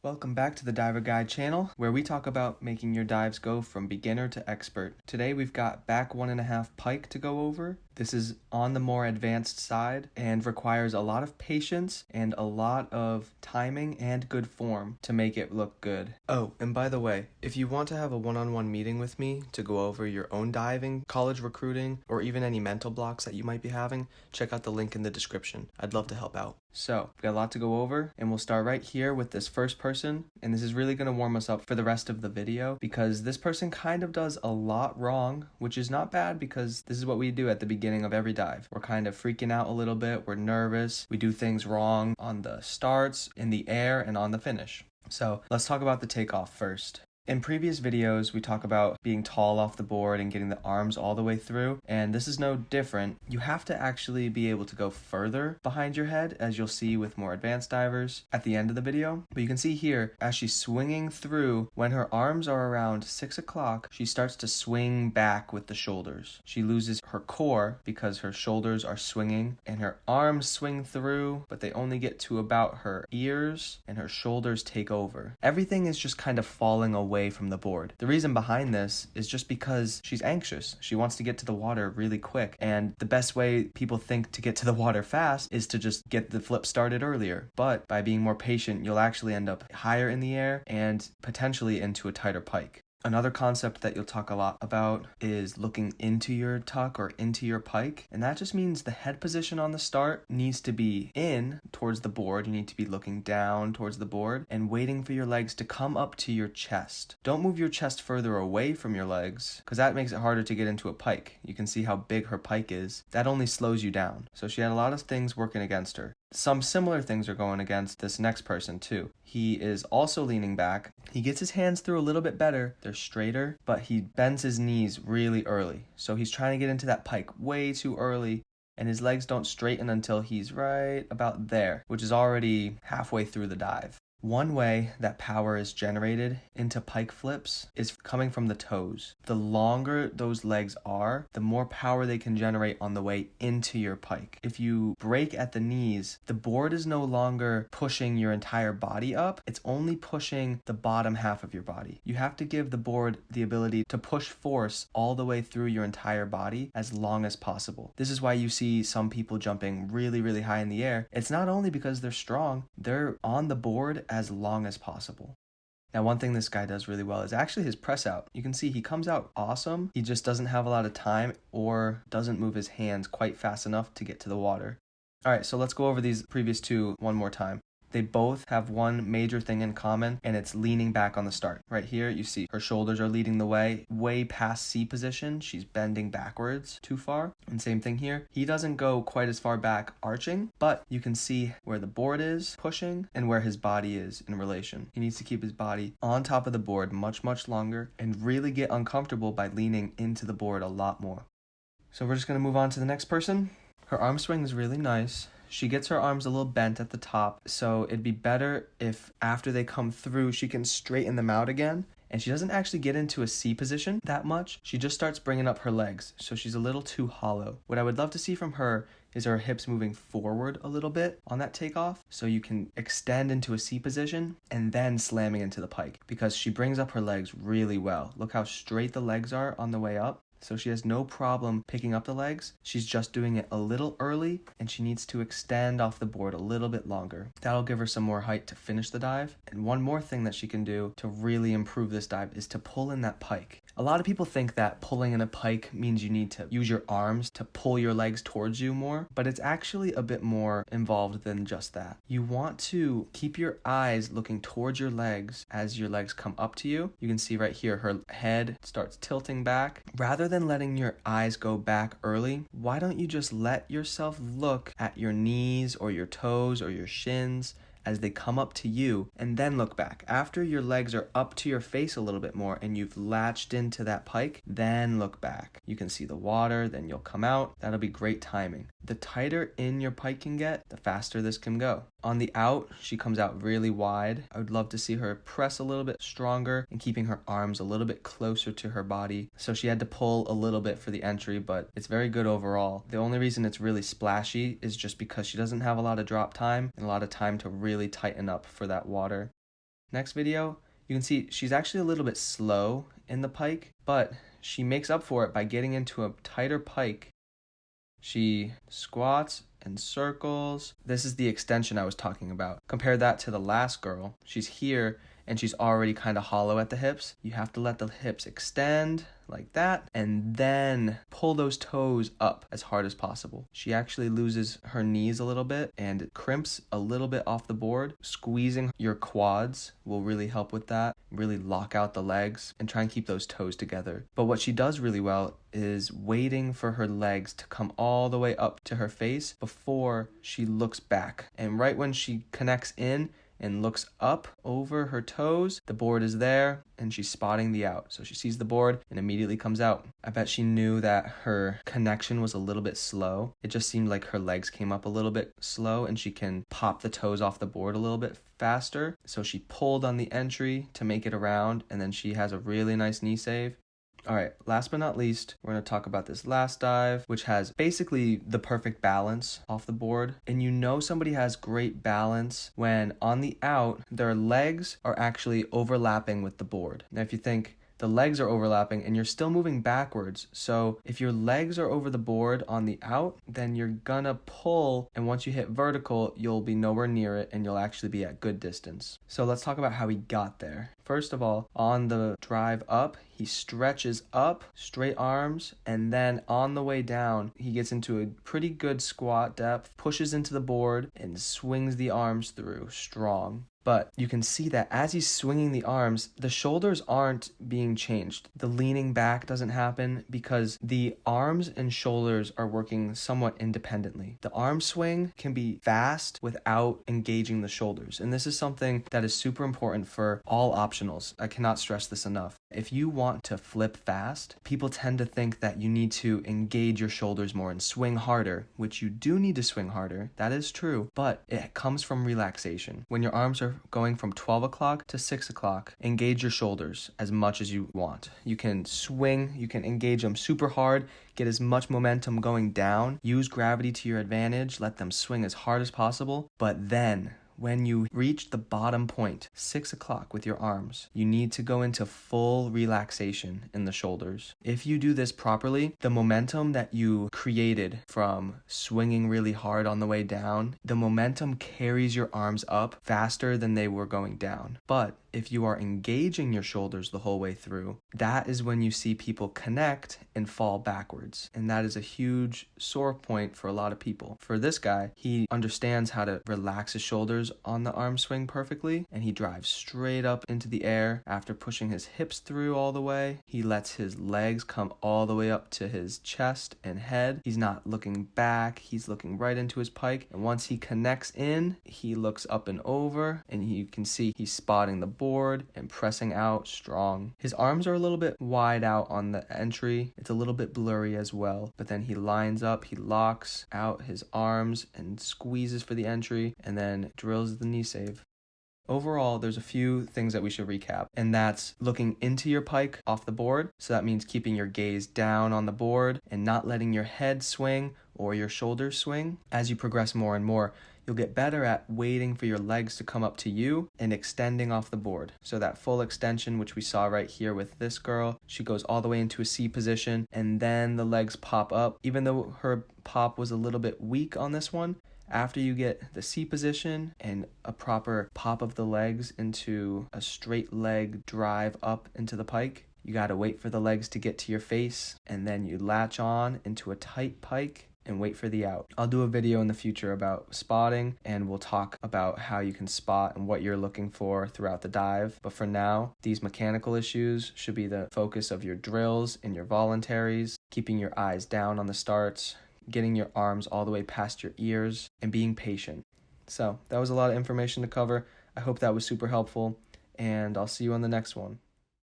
Welcome back to the Diver Guide channel, where we talk about making your dives go from beginner to expert. Today we've got back 1.5 pike to go over. This is on the more advanced side and requires a lot of patience and a lot of timing and good form to make it look good. Oh, and by the way, if you want to have a one-on-one meeting with me to go over your own diving, college recruiting, or even any mental blocks that you might be having, check out the link in the description. I'd love to help out. So, we've got a lot to go over, and we'll start right here with this first person, and this is really going to warm us up for the rest of the video, because this person kind of does a lot wrong, which is not bad because this is what we do at the beginning of every dive. We're kind of freaking out a little bit, we're nervous, we do things wrong on the starts, in the air, and on the finish. So, let's talk about the takeoff first. In previous videos, we talk about being tall off the board and getting the arms all the way through, and this is no different. You have to actually be able to go further behind your head, as you'll see with more advanced divers at the end of the video. But you can see here, as she's swinging through, when her arms are around 6 o'clock, she starts to swing back with the shoulders. She loses her core because her shoulders are swinging, and her arms swing through, but they only get to about her ears, and her shoulders take over. Everything is just kind of falling away from the board. The reason behind this is just because she's anxious. She wants to get to the water really quick, and the best way people think to get to the water fast is to just get the flip started earlier. But by being more patient, you'll actually end up higher in the air and potentially into a tighter pike. Another concept that you'll talk a lot about is looking into your tuck or into your pike, and that just means the head position on the start needs to be in towards the board. You need to be looking down towards the board and waiting for your legs to come up to your chest. Don't move your chest further away from your legs, because that makes it harder to get into a pike. You can see how big her pike is. That only slows you down. So she had a lot of things working against her. Some similar things are going against this next person too. He is also leaning back. He gets his hands through a little bit better. They're straighter, but he bends his knees really early. So he's trying to get into that pike way too early, and his legs don't straighten until he's right about there, which is already halfway through the dive. One way that power is generated into pike flips is coming from the toes. The longer those legs are, the more power they can generate on the way into your pike. If you break at the knees, the board is no longer pushing your entire body up, it's only pushing the bottom half of your body. You have to give the board the ability to push force all the way through your entire body as long as possible. This is why you see some people jumping really, really high in the air. It's not only because they're strong, they're on the board as long as possible. Now, one thing this guy does really well is actually his press out. You can see he comes out awesome. He just doesn't have a lot of time or doesn't move his hands quite fast enough to get to the water. All right, so let's go over these previous two one more time. They both have one major thing in common, and it's leaning back on the start. Right here, you see her shoulders are leading the way past C position. She's bending backwards too far. And same thing here. He doesn't go quite as far back arching, but you can see where the board is pushing and where his body is in relation. He needs to keep his body on top of the board much, much longer and really get uncomfortable by leaning into the board a lot more. So we're just going to move on to the next person. Her arm swing is really nice. She gets her arms a little bent at the top, so it'd be better if after they come through, she can straighten them out again. And she doesn't actually get into a C position that much. She just starts bringing up her legs, so she's a little too hollow. What I would love to see from her is her hips moving forward a little bit on that takeoff, so you can extend into a C position and then slamming into the pike, because she brings up her legs really well. Look how straight the legs are on the way up. So she has no problem picking up the legs. She's just doing it a little early, and she needs to extend off the board a little bit longer. That'll give her some more height to finish the dive. And one more thing that she can do to really improve this dive is to pull in that pike. A lot of people think that pulling in a pike means you need to use your arms to pull your legs towards you more, but it's actually a bit more involved than just that. You want to keep your eyes looking towards your legs as your legs come up to you. You can see right here, her head starts tilting back. Rather than letting your eyes go back early, why don't you just let yourself look at your knees or your toes or your shins as they come up to you, and then look back. After your legs are up to your face a little bit more and you've latched into that pike, then look back. You can see the water, then you'll come out. That'll be great timing. The tighter in your pike can get, the faster this can go. On the out, she comes out really wide. I would love to see her press a little bit stronger and keeping her arms a little bit closer to her body. So she had to pull a little bit for the entry, but it's very good overall. The only reason it's really splashy is just because she doesn't have a lot of drop time and a lot of time to really tighten up for that water. Next video, you can see she's actually a little bit slow in the pike, but she makes up for it by getting into a tighter pike. She squats and circles. This is the extension I was talking about. Compare that to the last girl. She's here and she's already kind of hollow at the hips. You have to let the hips extend like that and then pull those toes up as hard as possible. She actually loses her knees a little bit and crimps a little bit off the board. Squeezing your quads will really help with that. Really lock out the legs and try and keep those toes together. But what she does really well is waiting for her legs to come all the way up to her face before she looks back. And right when she connects in and looks up over her toes, the board is there and she's spotting the out. So she sees the board and immediately comes out. I bet she knew that her connection was a little bit slow. It just seemed like her legs came up a little bit slow and she can pop the toes off the board a little bit faster. So she pulled on the entry to make it around, and then she has a really nice knee save. All right, last but not least, we're going to talk about this last dive, which has basically the perfect balance off the board. And you know somebody has great balance when on the out, their legs are actually overlapping with the board. Now, if you think the legs are overlapping and you're still moving backwards, so if your legs are over the board on the out, then you're gonna pull, and once you hit vertical, you'll be nowhere near it and you'll actually be at good distance. So let's talk about how he got there. First of all, on the drive up, he stretches up, straight arms, and then on the way down, he gets into a pretty good squat depth, pushes into the board, and swings the arms through strong. But you can see that as he's swinging the arms, the shoulders aren't being changed. The leaning back doesn't happen because the arms and shoulders are working somewhat independently. The arm swing can be fast without engaging the shoulders. And this is something that is super important for all optionals. I cannot stress this enough. If you want to flip fast, people tend to think that you need to engage your shoulders more and swing harder, which you do need to swing harder. That is true, but it comes from relaxation. When your arms are going from 12 o'clock to 6 o'clock, engage your shoulders as much as you want. You can swing, you can engage them super hard, get as much momentum going down, use gravity to your advantage, let them swing as hard as possible, but then when you reach the bottom point, 6 o'clock with your arms, you need to go into full relaxation in the shoulders. If you do this properly, the momentum that you created from swinging really hard on the way down, the momentum carries your arms up faster than they were going down. But if you are engaging your shoulders the whole way through, that is when you see people connect and fall backwards. And that is a huge sore point for a lot of people. For this guy, he understands how to relax his shoulders on the arm swing perfectly, and he drives straight up into the air after pushing his hips through all the way. He lets his legs come all the way up to his chest and head. He's not looking back, he's looking right into his pike. And once he connects in, he looks up and over, and you can see he's spotting the board and pressing out strong. His arms are a little bit wide out on the entry. It's a little bit blurry as well, but then he lines up, he locks out his arms and squeezes for the entry and then drills the knee save. Overall, there's a few things that we should recap, and that's looking into your pike off the board. So that means keeping your gaze down on the board and not letting your head swing or your shoulders swing. As you progress more and more, you'll get better at waiting for your legs to come up to you and extending off the board. So that full extension, which we saw right here with this girl, she goes all the way into a C position and then the legs pop up. Even though her pop was a little bit weak on this one, after you get the C position and a proper pop of the legs into a straight leg drive up into the pike, you gotta wait for the legs to get to your face and then you latch on into a tight pike and wait for the out. I'll do a video in the future about spotting, and we'll talk about how you can spot and what you're looking for throughout the dive. But for now, these mechanical issues should be the focus of your drills and your voluntaries, keeping your eyes down on the starts, getting your arms all the way past your ears, and being patient. So that was a lot of information to cover. I hope that was super helpful, and I'll see you on the next one.